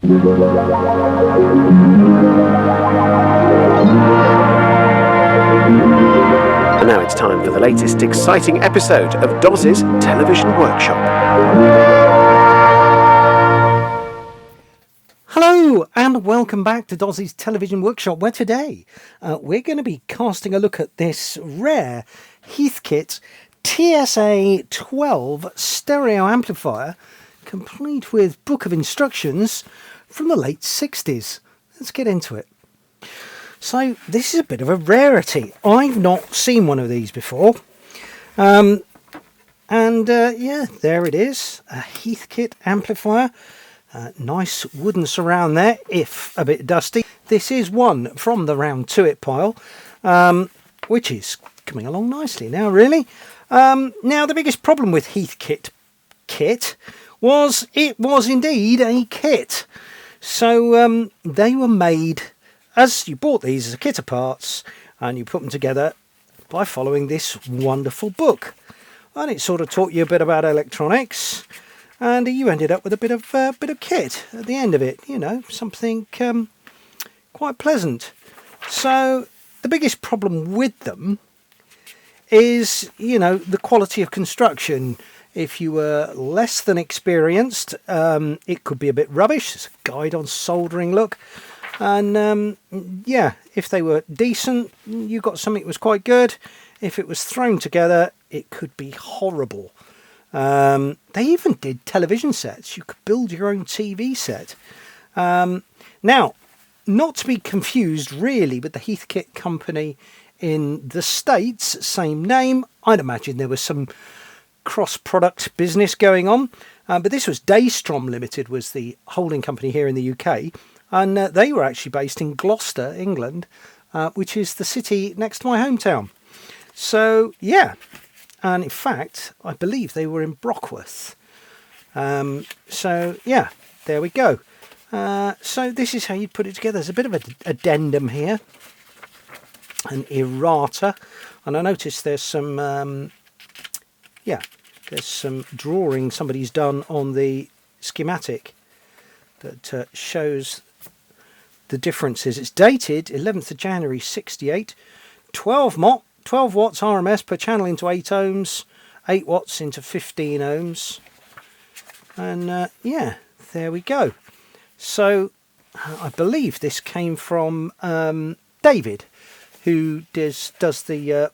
And now it's time for the latest exciting episode of Doz's Television Workshop. Hello and welcome back to Doz's Television Workshop, where today we're going to be casting a look at this rare Heathkit TSA-12 stereo amplifier, complete with book of instructions from the late 60s. Let's get into it. So this is a bit of a rarity. I've not seen one of these before. Yeah, there it is, a Heathkit amplifier. Nice wooden surround there, if a bit dusty. This is one from the round to it pile, which is coming along nicely now, really. Now, the biggest problem with Heathkit kit was it was indeed a kit. So they were made, as you bought these as a kit of parts, and you put them together by following this wonderful book. And it sort of taught you a bit about electronics, and you ended up with a bit of kit at the end of it. You know, something quite pleasant. So the biggest problem with them is, you know, the quality of construction. If you were less than experienced, it could be a bit rubbish. There's a guide on soldering look. And yeah, if they were decent, you got something that was quite good. If it was thrown together, it could be horrible. They even did television sets. You could build your own TV set. Now, not to be confused really with the Heathkit company in the States, same name. I'd imagine there was some cross-product business going on. But this was Daystrom Limited, was the holding company here in the UK. And they were actually based in Gloucester, England, which is the city next to my hometown. So, yeah. And in fact, I believe they were in Brockworth. So, yeah, there we go. So this is how you'd put it together. There's a bit of an addendum here. An errata. And I noticed there's some, there's some drawing somebody's done on the schematic that shows the differences. It's dated 11th of January 68, 12 watts RMS per channel into 8 ohms, 8 watts into 15 ohms. And yeah, there we go. So I believe this came from David, who does the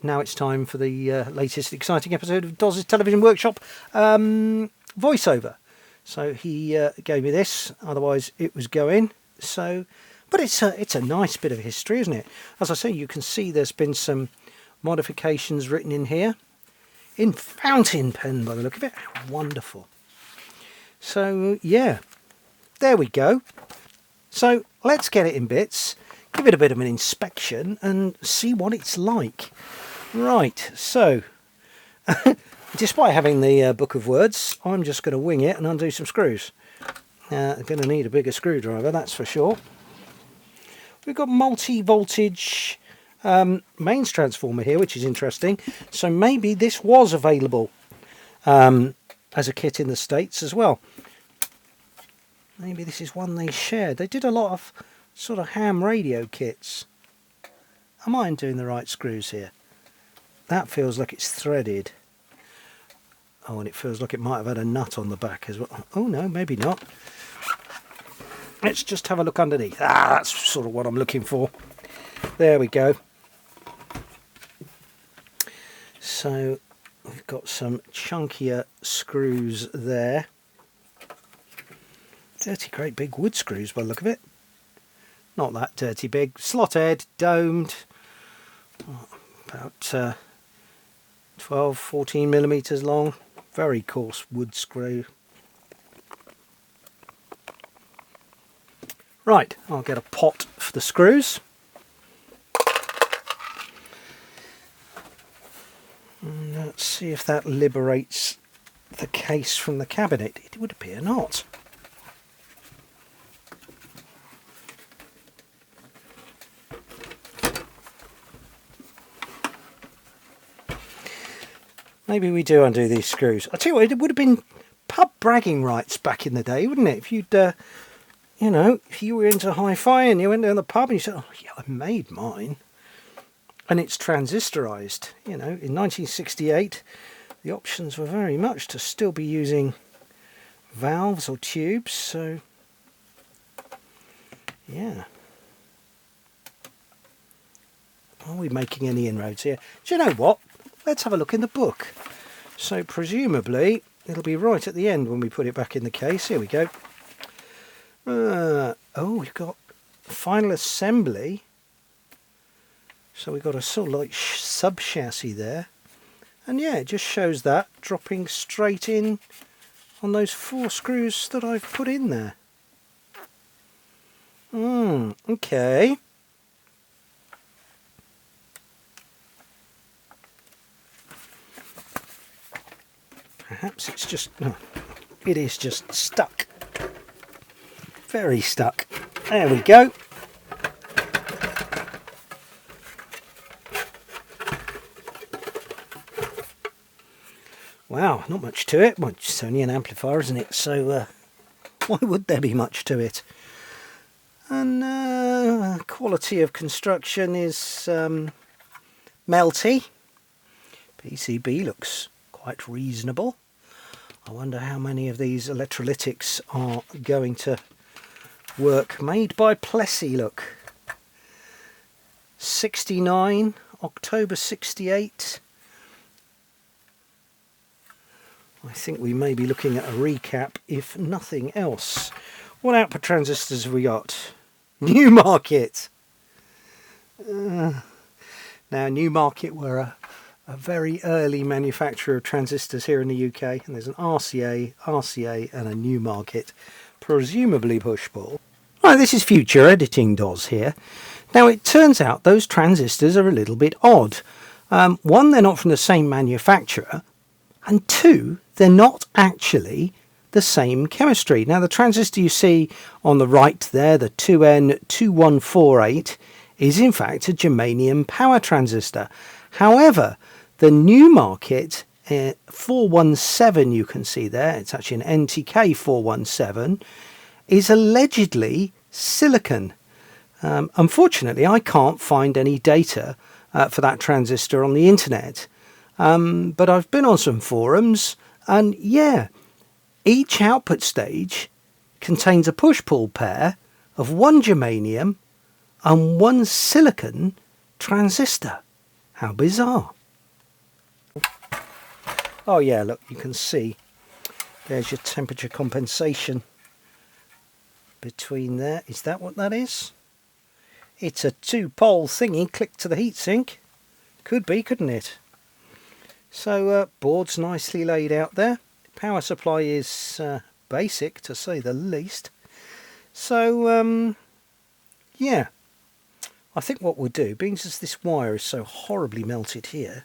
now it's time for the latest exciting episode of Doz's Television Workshop voiceover. So he gave me this, otherwise it was going. So, but it's a nice bit of history, isn't it? As I say, you can see there's been some modifications written in here, in fountain pen by the look of it. How wonderful. So yeah, there we go. So let's get it in bits, give it a bit of an inspection and see what it's like. Right, so despite having the book of words, I'm just going to wing it and undo some screws. I'm going to need a bigger screwdriver, that's for sure. We've got multi-voltage mains transformer here, which is interesting. So maybe this was available as a kit in the States as well. Maybe this is one they shared. They did a lot of sort of ham radio kits. Am I doing the right screws here? That feels like it's threaded. Oh, and it feels like it might have had a nut on the back as well. Oh no, maybe not. Let's just have a look underneath. Ah, that's sort of what I'm looking for. There we go. So we've got some chunkier screws there. Dirty, great big wood screws by the look of it. Not that dirty big. Slot head, domed. About 12, 14 millimeters long. Very coarse wood screw. Right, I'll get a pot for the screws. And let's see if that liberates the case from the cabinet. It would appear not. Maybe we do undo these screws. I tell you what, it would have been pub bragging rights back in the day, wouldn't it? If you'd you know, if you were into hi-fi and you went down the pub and you said, oh yeah, I made mine, and it's transistorized, you know, in 1968 the options were very much to still be using valves or tubes, so yeah. Are we making any inroads here? Do you know what? Let's have a look in the book. So presumably it'll be right at the end when we put it back in the case. Here we go. Oh, we've got final assembly. So we've got a sort of like sub chassis there. And yeah, it just shows that dropping straight in on those 4 screws that I've put in there. Okay. Perhaps it's just, no, it is just stuck. Very stuck. There we go. Wow, not much to it. Well, it's only an amplifier, isn't it? So why would there be much to it? And quality of construction is melty. PCB looks quite reasonable. I wonder how many of these electrolytics are going to work. Made by Plessy, look. 69, October 68. I think we may be looking at a recap, if nothing else. What output transistors have we got? Newmarket. Now, Newmarket were a very early manufacturer of transistors here in the UK, and there's an RCA, and a Newmarket, presumably push-pull. Right, this is future editing DOS here. Now, it turns out those transistors are a little bit odd. One, they're not from the same manufacturer, and 2, they're not actually the same chemistry. Now, the transistor you see on the right there, the 2N2148, is in fact a germanium power transistor. However, the Newmarket 417 you can see there, it's actually an NTK 417, is allegedly silicon. Unfortunately, I can't find any data for that transistor on the internet. But I've been on some forums, and yeah, each output stage contains a push-pull pair of 1 germanium and 1 silicon transistor. How bizarre. Oh yeah, look, you can see there's your temperature compensation between there. Is that what that is? It's a 2-pole thingy clicked to the heatsink. Could be, couldn't it? So board's nicely laid out there. Power supply is basic, to say the least. So yeah, I think what we'll do, being as this wire is so horribly melted here,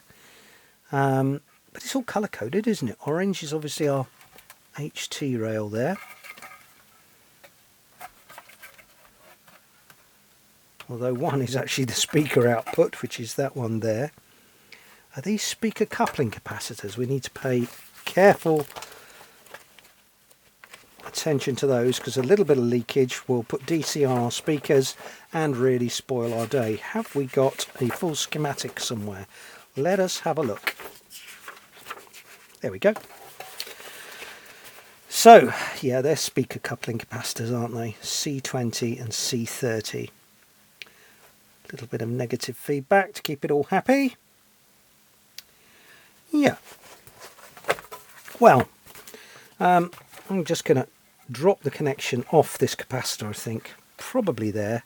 but it's all colour coded, isn't it? Orange is obviously our HT rail there. Although one is actually the speaker output, which is that one there. Are these speaker coupling capacitors? We need to pay careful attention to those, because a little bit of leakage will put DC on our speakers and really spoil our day. Have we got a full schematic somewhere? Let us have a look. There we go. So, yeah, they're speaker coupling capacitors, aren't they? C20 and C30. A little bit of negative feedback to keep it all happy. Yeah. Well, I'm just going to drop the connection off this capacitor, I think. Probably there.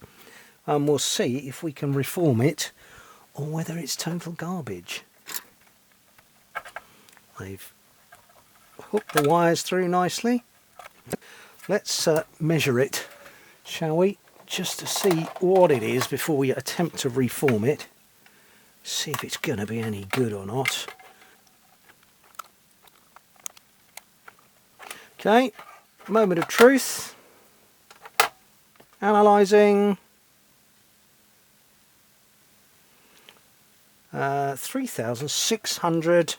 And we'll see if we can reform it or whether it's total garbage. I've hooked the wires through nicely. Let's measure it, shall we? Just to see what it is before we attempt to reform it. See if it's going to be any good or not. Okay, moment of truth. Analysing. 3,600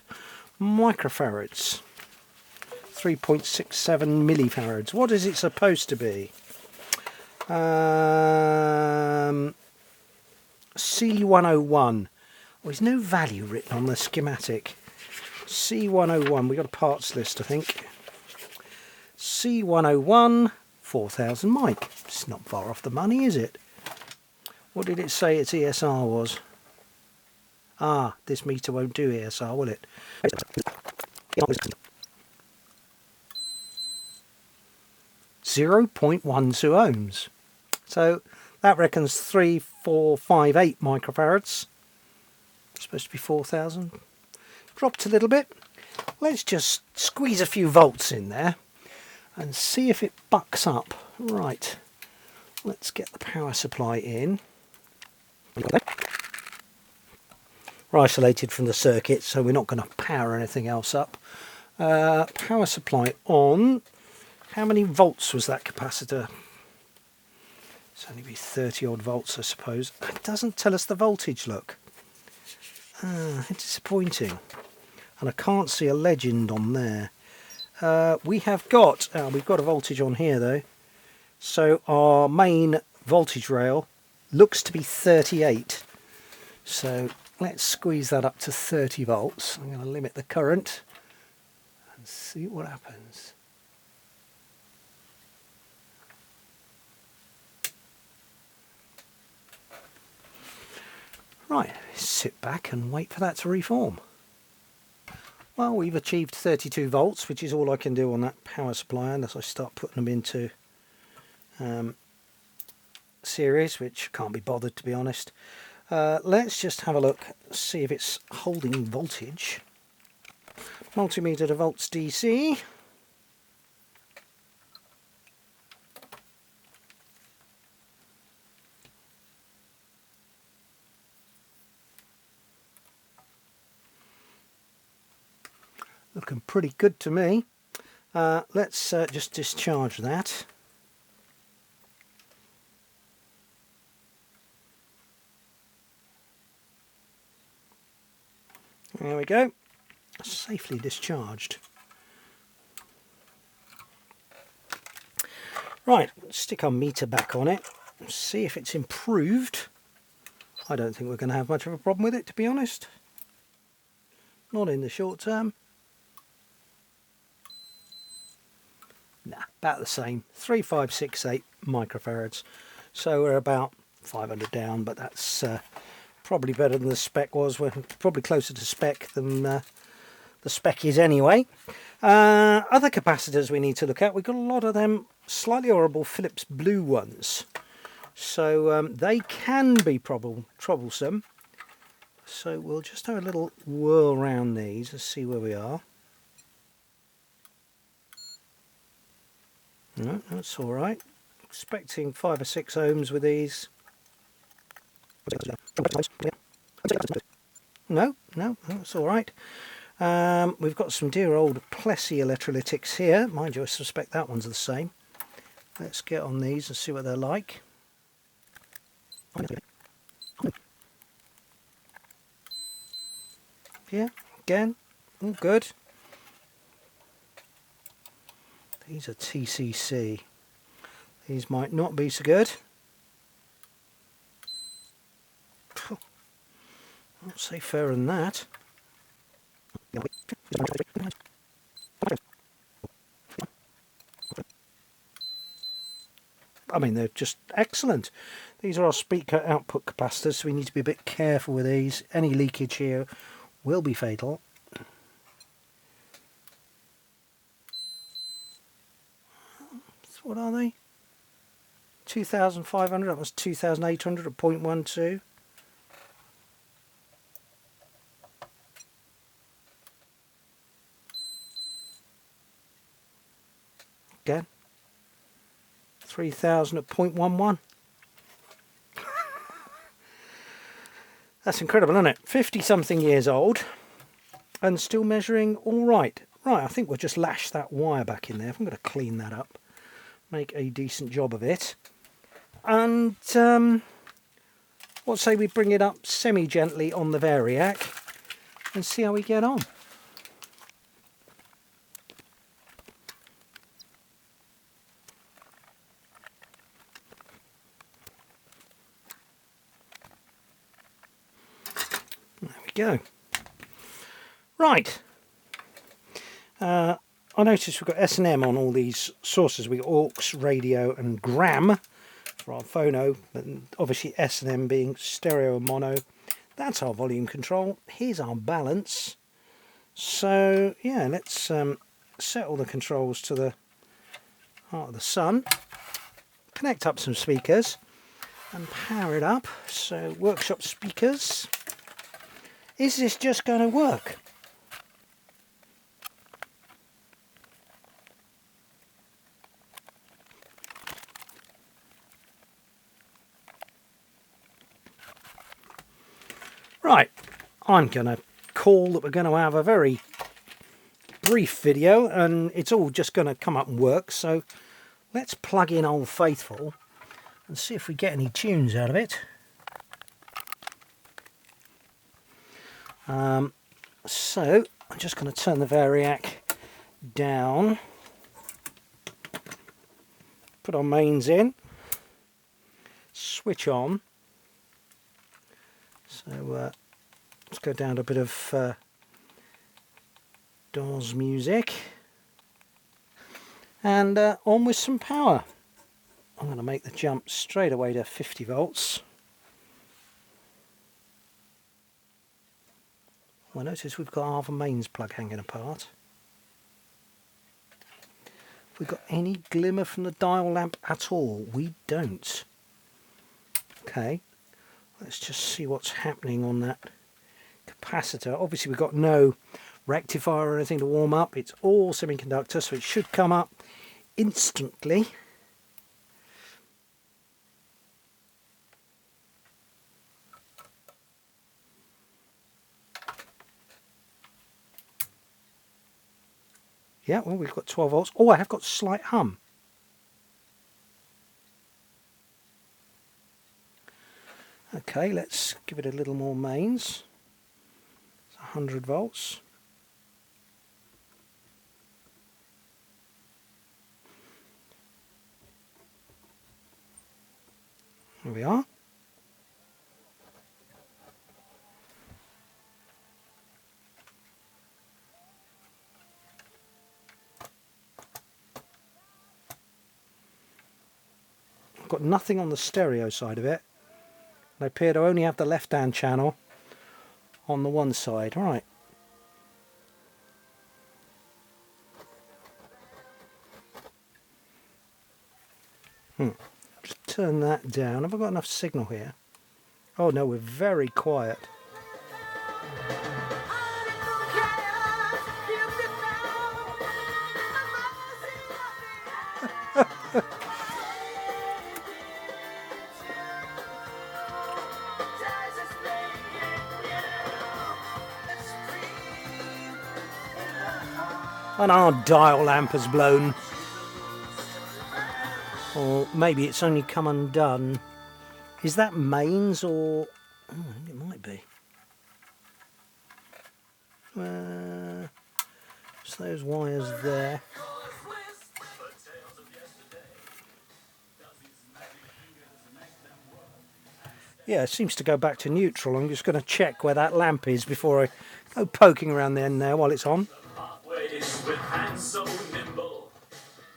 microfarads. 3.67 millifarads. What is it supposed to be? C101. Oh, there's no value written on the schematic. C101, we got a parts list, I think. C101, 4,000 mic. It's not far off the money, is it? What did it say its ESR was? Ah, this meter won't do ESR, will it? 0.12 ohms. So that reckons 3458 microfarads. Supposed to be 4,000. Dropped a little bit. Let's just squeeze a few volts in there and see if it bucks up. Right, let's get the power supply in. We're isolated from the circuit, so we're not going to power anything else up. Power supply on. How many volts was that capacitor? It's only be 30 odd volts, I suppose. It doesn't tell us the voltage, look. It's disappointing. And I can't see a legend on there. We've got a voltage on here though. So our main voltage rail looks to be 38. So let's squeeze that up to 30 volts. I'm going to limit the current and see what happens. Right, sit back and wait for that to reform. Well, we've achieved 32 volts, which is all I can do on that power supply unless I start putting them into series, which can't be bothered, to be honest. Let's just have a look, see if it's holding voltage. Multimeter to volts DC. Looking pretty good to me. Let's just discharge that. There we go. Safely discharged. Right, let's stick our meter back on it. See if it's improved. I don't think we're going to have much of a problem with it, to be honest. Not in the short term. Nah, about the same. 3568 microfarads. So we're about 500 down, but that's probably better than the spec was. We're probably closer to spec than the spec is anyway. Other capacitors we need to look at. We've got a lot of them slightly horrible Philips blue ones. So they can be troublesome. So we'll just have a little whirl around these and see where we are. No, that's all right. Expecting 5 or 6 ohms with these. No, that's all right. We've got some dear old Plessey electrolytics here. Mind you, I suspect that one's the same. Let's get on these and see what they're like. Yeah, again, all good. These are TCC. These might not be so good. I'll say fairer than that. I mean, they're just excellent. These are our speaker output capacitors, so we need to be a bit careful with these. Any leakage here will be fatal. So what are they? 2,500, that was 2,800 at 0.12. Again, 3,000 at 0.11. That's incredible, isn't it? 50 something years old and still measuring all right. Right, I think we'll just lash that wire back in there. I'm going to clean that up, make a decent job of it. And what say we bring it up semi-gently on the variac and see how we get on. go. Right. I noticed we've got S&M on all these sources. We've got aux, radio and gram for our phono, and obviously S&M being stereo and mono. That's our volume control. Here's our balance. So yeah, let's set all the controls to the heart of the sun, connect up some speakers and power it up. So workshop speakers. Is this just going to work? Right, I'm going to call that we're going to have a very brief video and it's all just going to come up and work. So let's plug in Old Faithful and see if we get any tunes out of it. So I'm just going to turn the Variac down, put our mains in, switch on. So let's go down to a bit of DAWs music and on with some power. I'm going to make the jump straight away to 50 volts. Well, notice we've got half a mains plug hanging apart. Have we got any glimmer from the dial lamp at all? We don't. Okay, let's just see what's happening on that capacitor. Obviously we've got no rectifier or anything to warm up. It's all semiconductor, so it should come up instantly. Yeah, well, we've got 12 volts. Oh, I have got slight hum. Okay, let's give it a little more mains. It's 100 volts. There we are. I've got nothing on the stereo side of it. I appear to only have the left-hand channel on the one side. Right. Just turn that down. Have I got enough signal here? Oh no, we're very quiet. And our dial lamp has blown. Or maybe it's only come undone. Is that mains or... Oh, I think it might be. Just those wires there. Yeah, it seems to go back to neutral. I'm just going to check where that lamp is before I go poking around the end there while it's on. With hands so nimble,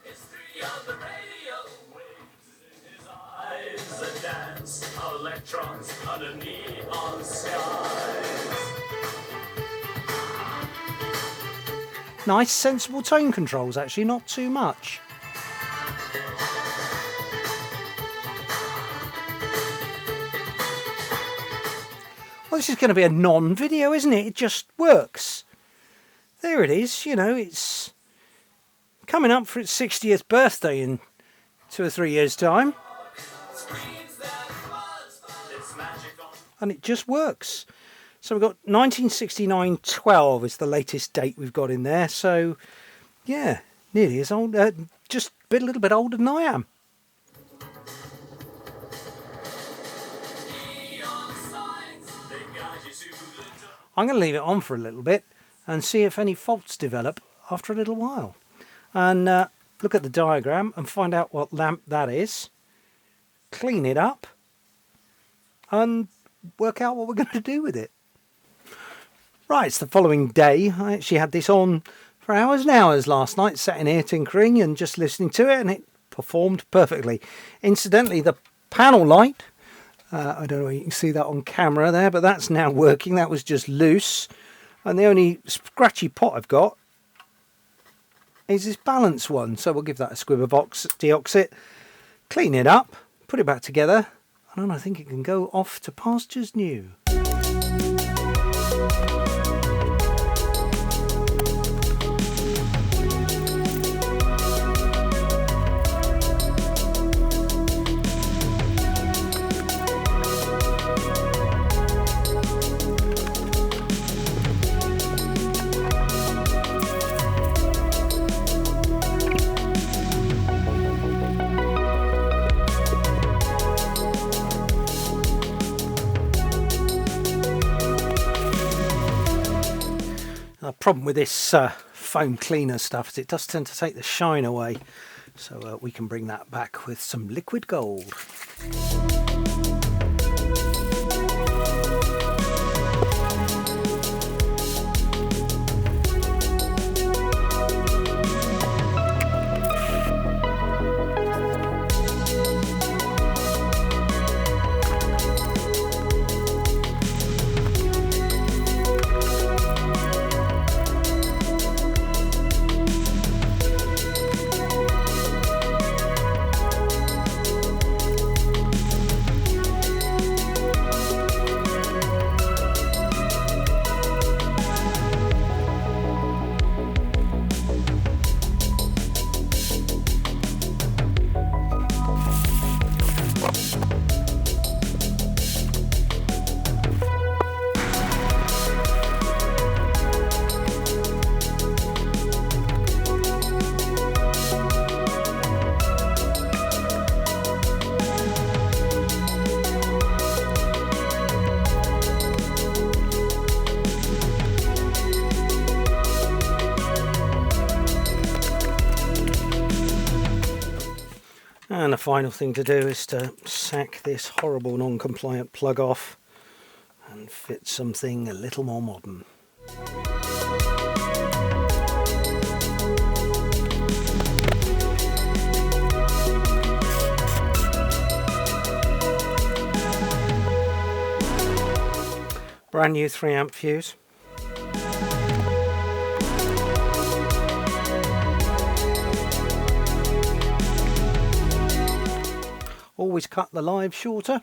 it's three of the radio waves in his eyes that dance, electrons under neon skies. Nice, sensible tone controls, actually, not too much. Well, this is going to be a non-video, isn't it? It just works. There it is, you know, it's coming up for its 60th birthday in 2 or 3 years' time. And it just works. So we've got 1969-12 is the latest date we've got in there. So, yeah, nearly as old, just a little bit older than I am. I'm going to leave it on for a little bit and see if any faults develop after a little while. And look at the diagram and find out what lamp that is. Clean it up and work out what we're going to do with it. Right, it's the following day. I actually had this on for hours and hours last night, sat in here tinkering and just listening to it, and it performed perfectly. Incidentally, the panel light, I don't know if you can see that on camera there, but that's now working. That was just loose. And the only scratchy pot I've got is this balance one. So we'll give that a squib of deoxit, clean it up, put it back together, and then I think it can go off to pastures new. The problem with this foam cleaner stuff is it does tend to take the shine away, so we can bring that back with some liquid gold. And the final thing to do is to sack this horrible non-compliant plug off and fit something a little more modern. Brand new 3-amp fuse. Always cut the live shorter.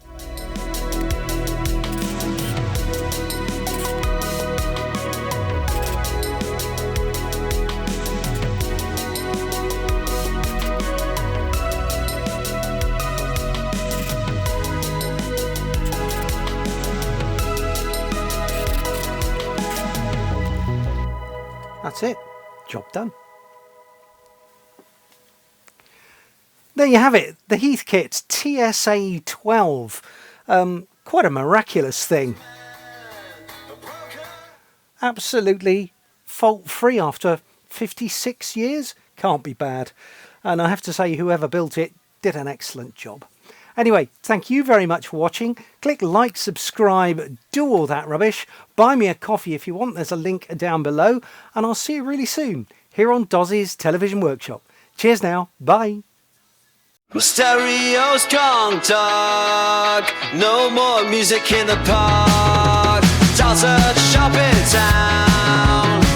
That's it. Job done. There you have it, the Heathkit TSA-12. Quite a miraculous thing. Absolutely fault-free after 56 years. Can't be bad. And I have to say, whoever built it did an excellent job. Anyway, thank you very much for watching. Click like, subscribe, do all that rubbish. Buy me a coffee if you want. There's a link down below. And I'll see you really soon here on Doz's Television Workshop. Cheers now. Bye. Stereo's gone dark, no more music in the park. Dolls at shopping town.